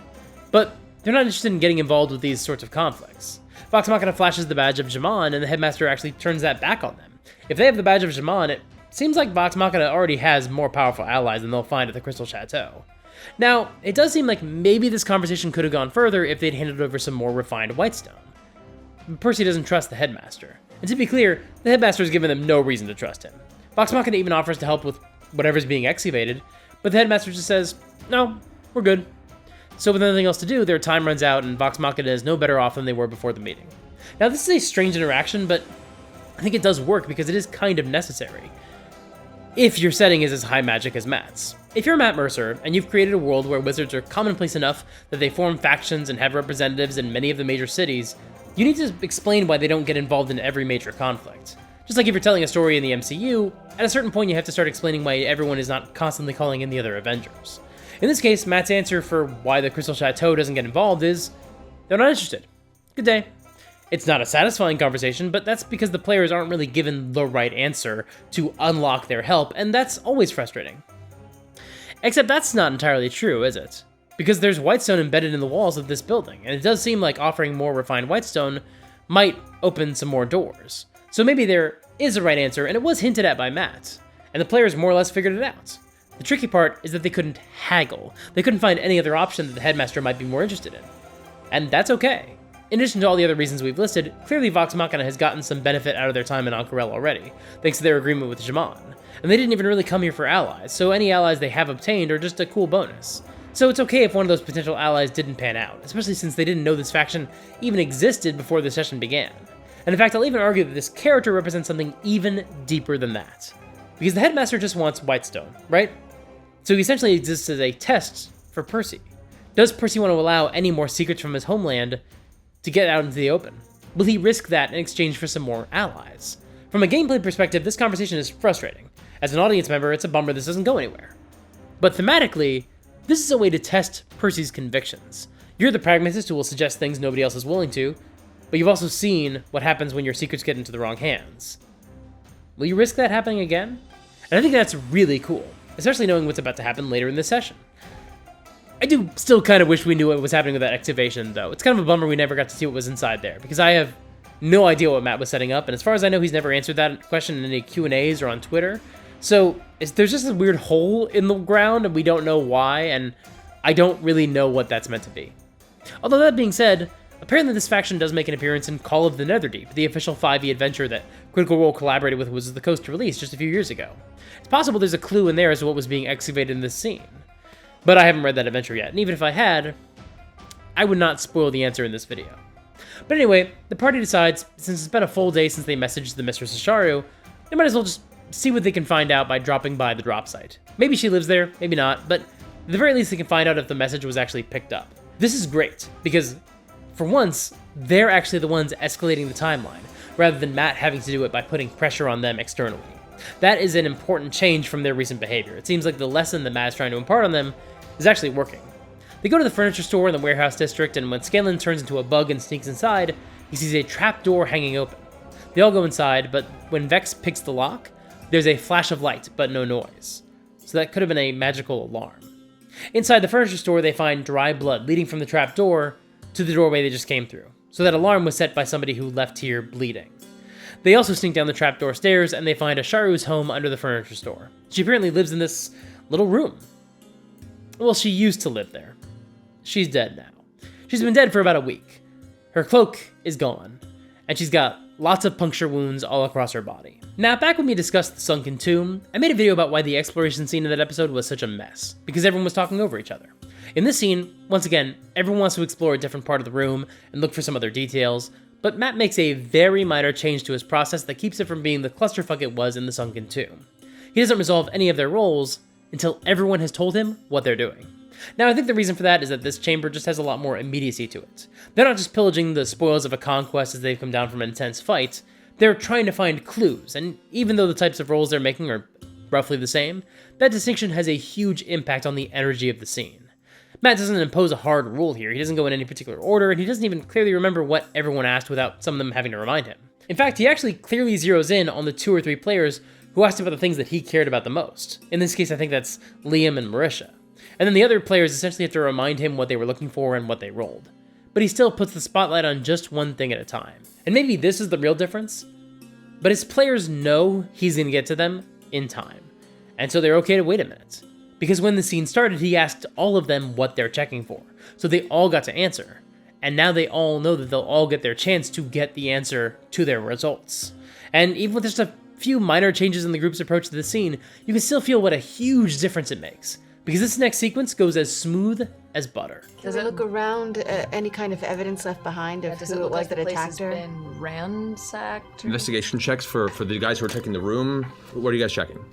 But they're not interested in getting involved with these sorts of conflicts. Vox Machina flashes the badge of Jaman, and the headmaster actually turns that back on them. If they have the badge of Jaman, it seems like Vox Machina already has more powerful allies than they'll find at the Crystal Chateau. Now, it does seem like maybe this conversation could have gone further if they'd handed over some more refined whitestone. Percy doesn't trust the headmaster. And to be clear, the headmaster has given them no reason to trust him. Vox Machina even offers to help with whatever's being excavated, but the headmaster just says, no, we're good. So with nothing else to do, their time runs out and Vox Machina is no better off than they were before the meeting. Now this is a strange interaction, but I think it does work because it is kind of necessary. if your setting is as high magic as Matt's. If you're Matt Mercer, and you've created a world where wizards are commonplace enough that they form factions and have representatives in many of the major cities, you need to explain why they don't get involved in every major conflict. Just like if you're telling a story in the MCU, at a certain point you have to start explaining why everyone is not constantly calling in the other Avengers. In this case, Matt's answer for why the Crystal Chateau doesn't get involved is, they're not interested. Good day. It's not a satisfying conversation, but that's because the players aren't really given the right answer to unlock their help, and that's always frustrating. Except that's not entirely true, is it? Because there's whitestone embedded in the walls of this building, and it does seem like offering more refined whitestone might open some more doors. So maybe there is a right answer, and it was hinted at by Matt, and the players more or less figured it out. The tricky part is that they couldn't haggle. They couldn't find any other option that the headmaster might be more interested in. And that's okay. In addition to all the other reasons we've listed, clearly Vox Machina has gotten some benefit out of their time in Ank'Harel already, thanks to their agreement with Shaman. And they didn't even really come here for allies, so any allies they have obtained are just a cool bonus. So it's okay if one of those potential allies didn't pan out, especially since they didn't know this faction even existed before the session began. And in fact, I'll even argue that this character represents something even deeper than that. Because the headmaster just wants whitestone, right? So he essentially exists as a test for Percy. Does Percy want to allow any more secrets from his homeland to get out into the open? Will he risk that in exchange for some more allies? From a gameplay perspective, this conversation is frustrating. As an audience member, it's a bummer this doesn't go anywhere. But thematically, this is a way to test Percy's convictions. You're the pragmatist who will suggest things nobody else is willing to, but you've also seen what happens when your secrets get into the wrong hands. Will you risk that happening again? And I think that's really cool, especially knowing what's about to happen later in this session. I do still kind of wish we knew what was happening with that activation, though. It's kind of a bummer we never got to see what was inside there, because I have no idea what Matt was setting up, and as far as I know, he's never answered that question in any Q&As or on Twitter. So there's just a weird hole in the ground, and we don't know why, and I don't really know what that's meant to be. Although that being said, apparently this faction does make an appearance in Call of the Netherdeep, the official 5e adventure that Critical Role collaborated with Wizards of the Coast to release just a few years ago. It's possible there's a clue in there as to what was being excavated in this scene. But I haven't read that adventure yet, and even if I had, I would not spoil the answer in this video. But anyway, the party decides, since it's been a full day since they messaged the Mistress Asharu, they might as well just see what they can find out by dropping by the drop site. Maybe she lives there, maybe not, but at the very least they can find out if the message was actually picked up. This is great, because for once, they're actually the ones escalating the timeline, rather than Matt having to do it by putting pressure on them externally. That is an important change from their recent behavior. It seems like the lesson that Matt is trying to impart on them is actually working. They go to the furniture store in the warehouse district, and when Scanlan turns into a bug and sneaks inside, he sees a trap door hanging open. They all go inside, but when Vex picks the lock, there's a flash of light, but no noise. So that could have been a magical alarm. Inside the furniture store, they find dry blood leading from the trap door to the doorway they just came through. So that alarm was set by somebody who left here bleeding. They also sneak down the trapdoor stairs, and they find Asharu's home under the furniture store. She apparently lives in this little room. Well, she used to live there. She's dead now. She's been dead for about a week. Her cloak is gone, and she's got lots of puncture wounds all across her body. Now, back when we discussed the sunken tomb, I made a video about why the exploration scene in that episode was such a mess, because everyone was talking over each other. In this scene, once again, everyone wants to explore a different part of the room and look for some other details, but Matt makes a very minor change to his process that keeps it from being the clusterfuck it was in the sunken tomb. He doesn't resolve any of their roles until everyone has told him what they're doing. Now, I think the reason for that is that this chamber just has a lot more immediacy to it. They're not just pillaging the spoils of a conquest as they've come down from an intense fight, they're trying to find clues, and even though the types of rolls they're making are roughly the same, that distinction has a huge impact on the energy of the scene. Matt doesn't impose a hard rule here, he doesn't go in any particular order, and he doesn't even clearly remember what everyone asked without some of them having to remind him. In fact, he actually clearly zeroes in on the 2 or 3 players who asked about the things that he cared about the most. In this case, I think that's Liam and Marisha. And then the other players essentially have to remind him what they were looking for and what they rolled. But he still puts the spotlight on just one thing at a time. And maybe this is the real difference, but his players know he's going to get to them in time. And so they're okay to wait a minute. Because when the scene started, he asked all of them what they're checking for. So they all got to answer. And now they all know that they'll all get their chance to get the answer to their results. And even with just a few minor changes in the group's approach to the scene, you can still feel what a huge difference it makes. Because this next sequence goes as smooth as butter. Does it look around any kind of evidence left behind of who it was that attacked her? Been ransacked? Investigation checks for the guys who are checking the room. What are you guys checking?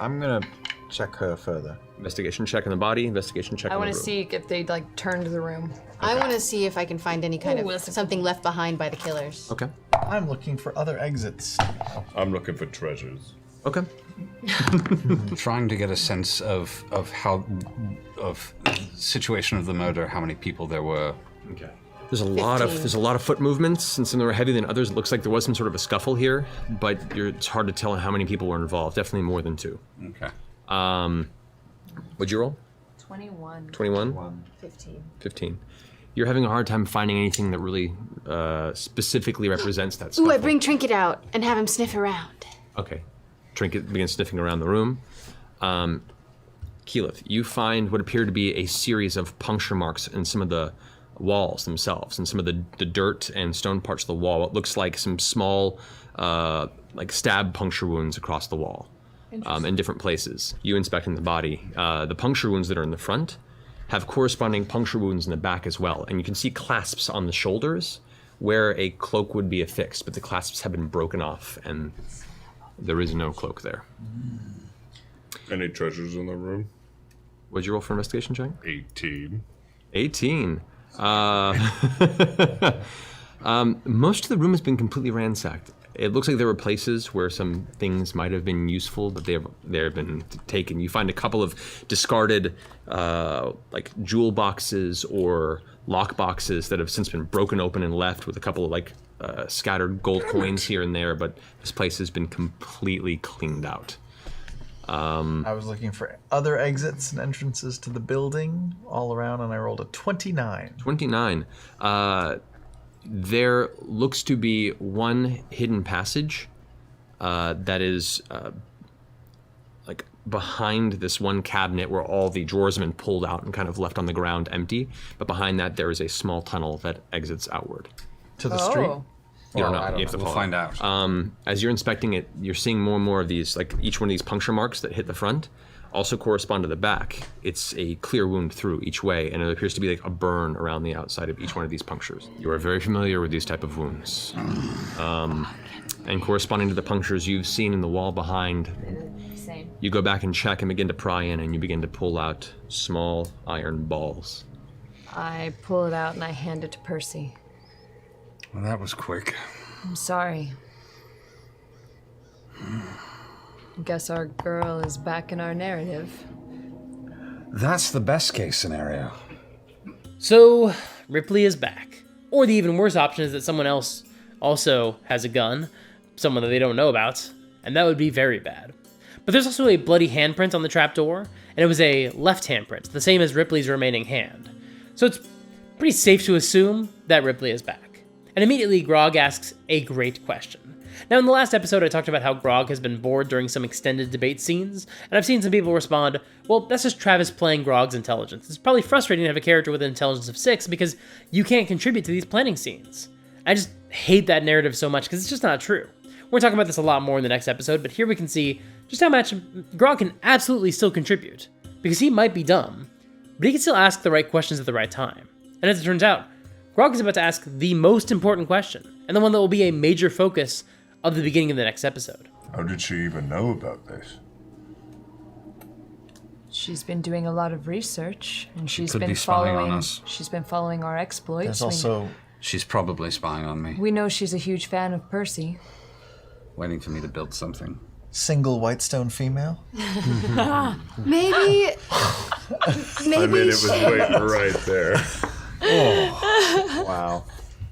I'm gonna check her further. Investigation check on the body, investigation check I on the want room. to see if they like turned the room. I want to see if I can find any kind Ooh, of that's a something left behind by the killers. Okay. I'm looking for other exits. I'm looking for treasures. Okay. Trying to get a sense of the situation of the murder, how many people there were. Okay. There's a lot of foot movements, and some of them are heavier than others. It looks like there was some sort of a scuffle here, but it's hard to tell how many people were involved. Definitely more than 2. Okay. What'd you roll? 21. 21? 15. 15. You're having a hard time finding anything that really specifically represents that scuffle. Ooh, I bring Trinket out and have him sniff around. Okay. Trinket begins sniffing around the room. Keyleth, you find what appear to be a series of puncture marks in some of the walls themselves, and some of the dirt and stone parts of the wall. It looks like some small, like stab puncture wounds across the wall, in different places. You inspecting the body, the puncture wounds that are in the front have corresponding puncture wounds in the back as well, and you can see clasps on the shoulders where a cloak would be affixed, but the clasps have been broken off, and there is no cloak there. Any treasures in the room? What'd you roll for investigation check? 18. 18. Most of the room has been completely ransacked. It looks like there were places where some things might have been useful, but they have been taken. You find a couple of discarded, like jewel boxes or lock boxes that have since been broken open and left with a couple of like scattered gold coins here and there, but this place has been completely cleaned out. I was looking for other exits and entrances to the building all around, and I rolled a 29. 29. There looks to be one hidden passage that is like behind this one cabinet where all the drawers have been pulled out and kind of left on the ground empty. But behind that, there is a small tunnel that exits outward. To the street? You don't know. I You have to We'll follow. find out. As you're inspecting it, you're seeing more and more of these, like each one of these puncture marks that hit the front also correspond to the back. It's a clear wound through each way, and it appears to be like a burn around the outside of each one of these punctures. You are very familiar with these type of wounds. And corresponding to the punctures you've seen in the wall behind, Same. you go back and check and begin to pry in, and you begin to pull out small iron balls. I pull it out and I hand it to Percy. Well, that was quick. I'm sorry. Guess our girl is back in our narrative. That's the best case scenario. So, Ripley is back. Or the even worse option is that someone else also has a gun, someone that they don't know about, and that would be very bad. But there's also a bloody handprint on the trapdoor, and it was a left handprint, the same as Ripley's remaining hand. So it's pretty safe to assume that Ripley is back. And immediately, Grog asks a great question. Now, in the last episode, I talked about how Grog has been bored during some extended debate scenes, and I've seen some people respond, well, that's just Travis playing Grog's intelligence. It's probably frustrating to have a character with an intelligence of 6 because you can't contribute to these planning scenes. I just hate that narrative so much because it's just not true. We're talking about this a lot more in the next episode, but here we can see just how much Grog can absolutely still contribute, because he might be dumb, but he can still ask the right questions at the right time. And as it turns out, Grog is about to ask the most important question, and the one that will be a major focus of the beginning of the next episode. How did she even know about this? She's been doing a lot of research, and she's could been be spying on following. us. She's been following our exploits. There's also She's probably spying on me, We know she's a huge fan of Percy. waiting for me to build something. single Whitestone female. Maybe. I mean, it was waiting right there. Wow.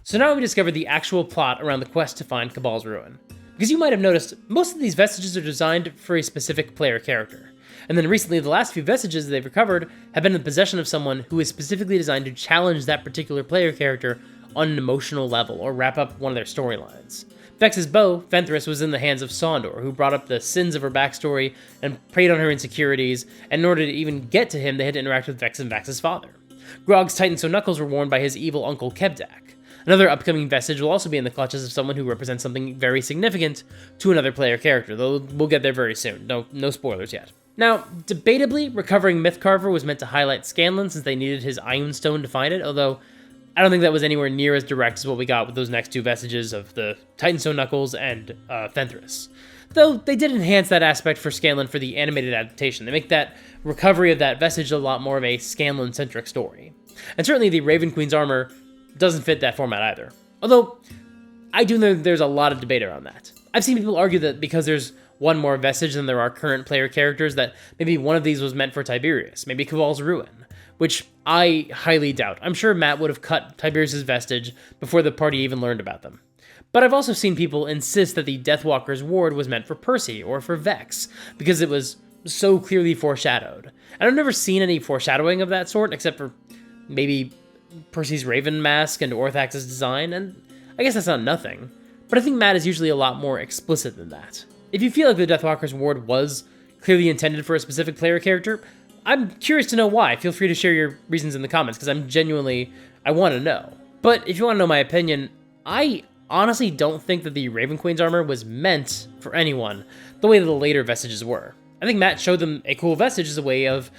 So now we discover the actual plot around the quest to find Cabal's ruin. Because you might have noticed, most of these vestiges are designed for a specific player character. And then recently, the last few vestiges they've recovered have been in the possession of someone who is specifically designed to challenge that particular player character on an emotional level, or wrap up one of their storylines. Vex's bow, Fenthras, was in the hands of Sondor, who brought up the sins of her backstory and preyed on her insecurities, and in order to even get to him, they had to interact with Vex and Vax's father. Grog's Titan Knuckles were worn by his evil uncle Kebdak. Another upcoming vestige will also be in the clutches of someone who represents something very significant to another player character, though we'll get there very soon. No spoilers yet. Now, debatably, recovering Mythcarver was meant to highlight Scanlan since they needed his Ion Stone to find it, although I don't think that was anywhere near as direct as what we got with those next two vestiges of the Titanstone Knuckles and Fenthras. Though they did enhance that aspect for Scanlan for the animated adaptation. They make that recovery of that vestige a lot more of a Scanlan-centric story. And certainly the Raven Queen's armor doesn't fit that format either. Although, I do know there's a lot of debate around that. I've seen people argue that because there's one more vestige than there are current player characters, that maybe one of these was meant for Tiberius, maybe Cabal's Ruin, which I highly doubt. I'm sure Matt would have cut Tiberius' vestige before the party even learned about them. But I've also seen people insist that the Deathwalker's ward was meant for Percy or for Vex, because it was so clearly foreshadowed. And I've never seen any foreshadowing of that sort, except for maybe Percy's Raven mask and Orthax's design, and I guess that's not nothing. But I think Matt is usually a lot more explicit than that. If you feel like the Deathwalker's ward was clearly intended for a specific player character, I'm curious to know why. Feel free to share your reasons in the comments, because I want to know. But if you want to know my opinion, I honestly don't think that the Raven Queen's armor was meant for anyone the way that the later vestiges were. I think Matt showed them a cool vestige as a way of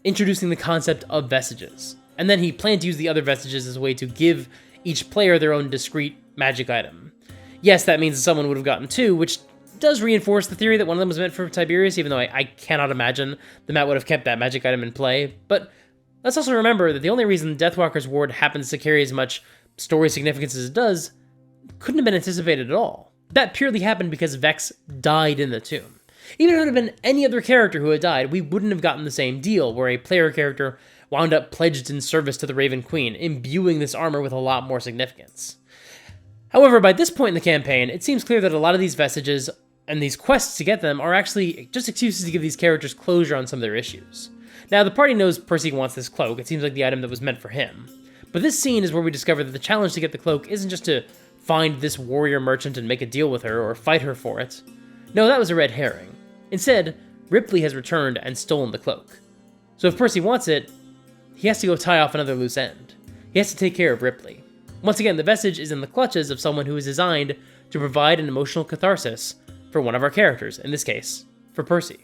introducing the concept of vestiges. And then he planned to use the other vestiges as a way to give each player their own discrete magic item. Yes, that means that someone would have gotten two, which does reinforce the theory that one of them was meant for Tiberius, even though I cannot imagine that Matt would have kept that magic item in play. But let's also remember that the only reason Deathwalker's ward happens to carry as much story significance as it does couldn't have been anticipated at all. That purely happened because Vex died in the tomb. Even if it had been any other character who had died, we wouldn't have gotten the same deal, where a player character wound up pledged in service to the Raven Queen, imbuing this armor with a lot more significance. However, by this point in the campaign, it seems clear that a lot of these vestiges and these quests to get them are actually just excuses to give these characters closure on some of their issues. Now, the party knows Percy wants this cloak. It seems like the item that was meant for him. But this scene is where we discover that the challenge to get the cloak isn't just to find this warrior merchant and make a deal with her or fight her for it. No, that was a red herring. Instead, Ripley has returned and stolen the cloak. So if Percy wants it, he has to go tie off another loose end. He has to take care of Ripley. Once again, the vestige is in the clutches of someone who is designed to provide an emotional catharsis for one of our characters, in this case, for Percy.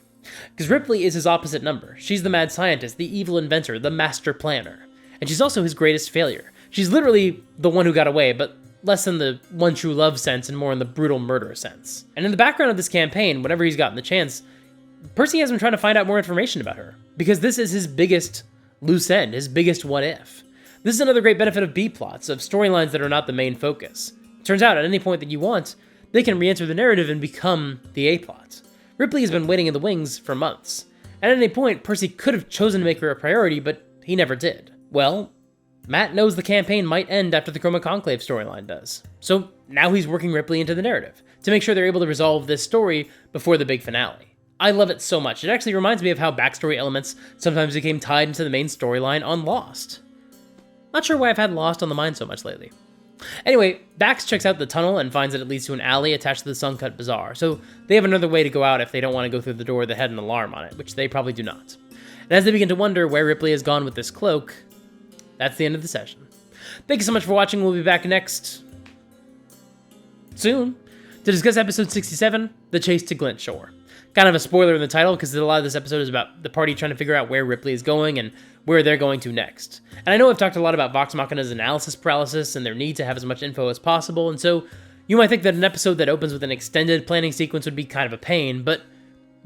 Because Ripley is his opposite number. She's the mad scientist, the evil inventor, the master planner. And she's also his greatest failure. She's literally the one who got away, but less in the one true love sense and more in the brutal murder sense. And in the background of this campaign, whenever he's gotten the chance, Percy has been trying to find out more information about her. Because this is his biggest loose end, his biggest what if. This is another great benefit of B-plots, of storylines that are not the main focus. It turns out, at any point that you want, they can re-enter the narrative and become the A-plot. Ripley has been waiting in the wings for months, and at any point, Percy could have chosen to make her a priority, but he never did. Well, Matt knows the campaign might end after the Chroma Conclave storyline does. So now he's working Ripley into the narrative, to make sure they're able to resolve this story before the big finale. I love it so much. It actually reminds me of how backstory elements sometimes became tied into the main storyline on Lost. Not sure why I've had Lost on the mind so much lately. Anyway, Bax checks out the tunnel and finds that it leads to an alley attached to the Suncut Bazaar, so they have another way to go out if they don't want to go through the door that had an alarm on it, which they probably do not. And as they begin to wonder where Ripley has gone with this cloak, that's the end of the session. Thank you so much for watching. We'll be back soon, to discuss episode 67, The Chase to Glint Shore. Kind of a spoiler in the title, because a lot of this episode is about the party trying to figure out where Ripley is going and where they're going to next. And I know I've talked a lot about Vox Machina's analysis paralysis and their need to have as much info as possible, and so you might think that an episode that opens with an extended planning sequence would be kind of a pain, but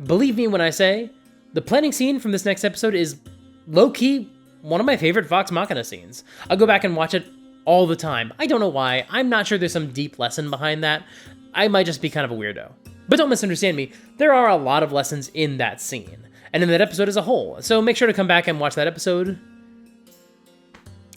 believe me when I say, the planning scene from this next episode is low-key one of my favorite Vox Machina scenes. I'll go back and watch it all the time. I don't know why. I'm not sure there's some deep lesson behind that. I might just be kind of a weirdo. But don't misunderstand me, there are a lot of lessons in that scene, and in that episode as a whole, so make sure to come back and watch that episode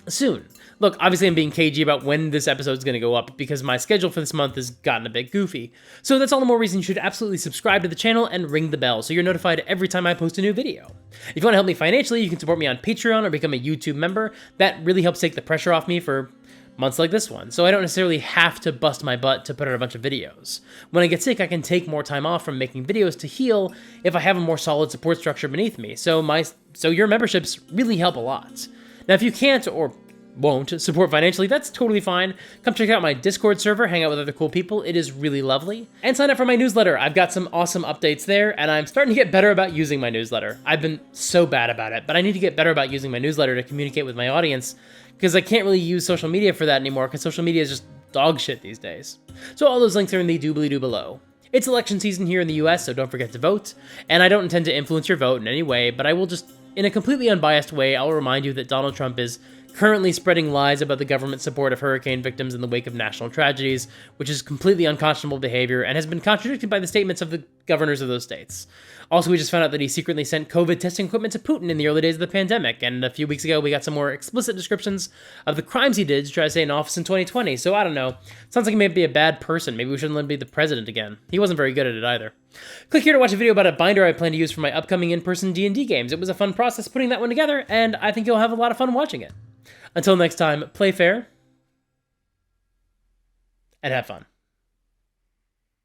soon. Look, obviously I'm being cagey about when this episode is going to go up, because my schedule for this month has gotten a bit goofy, so that's all the more reason you should absolutely subscribe to the channel and ring the bell so you're notified every time I post a new video. If you want to help me financially, you can support me on Patreon or become a YouTube member. That really helps take the pressure off me for months like this one, so I don't necessarily have to bust my butt to put out a bunch of videos. When I get sick, I can take more time off from making videos to heal if I have a more solid support structure beneath me, so your memberships really help a lot. Now, if you can't or won't support financially, that's totally fine. Come check out my Discord server, hang out with other cool people, it is really lovely. And sign up for my newsletter, I've got some awesome updates there, and I'm starting to get better about using my newsletter. I've been so bad about it, but I need to get better about using my newsletter to communicate with my audience, because I can't really use social media for that anymore, because social media is just dog shit these days. So all those links are in the doobly-doo below. It's election season here in the US, so don't forget to vote, and I don't intend to influence your vote in any way, but I will just, in a completely unbiased way, I'll remind you that Donald Trump is currently spreading lies about the government's support of hurricane victims in the wake of national tragedies, which is completely unconscionable behavior and has been contradicted by the statements of the governors of those states. Also, we just found out that he secretly sent COVID testing equipment to Putin in the early days of the pandemic, and a few weeks ago we got some more explicit descriptions of the crimes he did to try to stay in office in 2020, so I don't know. Sounds like he may be a bad person. Maybe we shouldn't let him be the president again. He wasn't very good at it either. Click here to watch a video about a binder I plan to use for my upcoming in-person D&D games. It was a fun process putting that one together, and I think you'll have a lot of fun watching it. Until next time, play fair and have fun.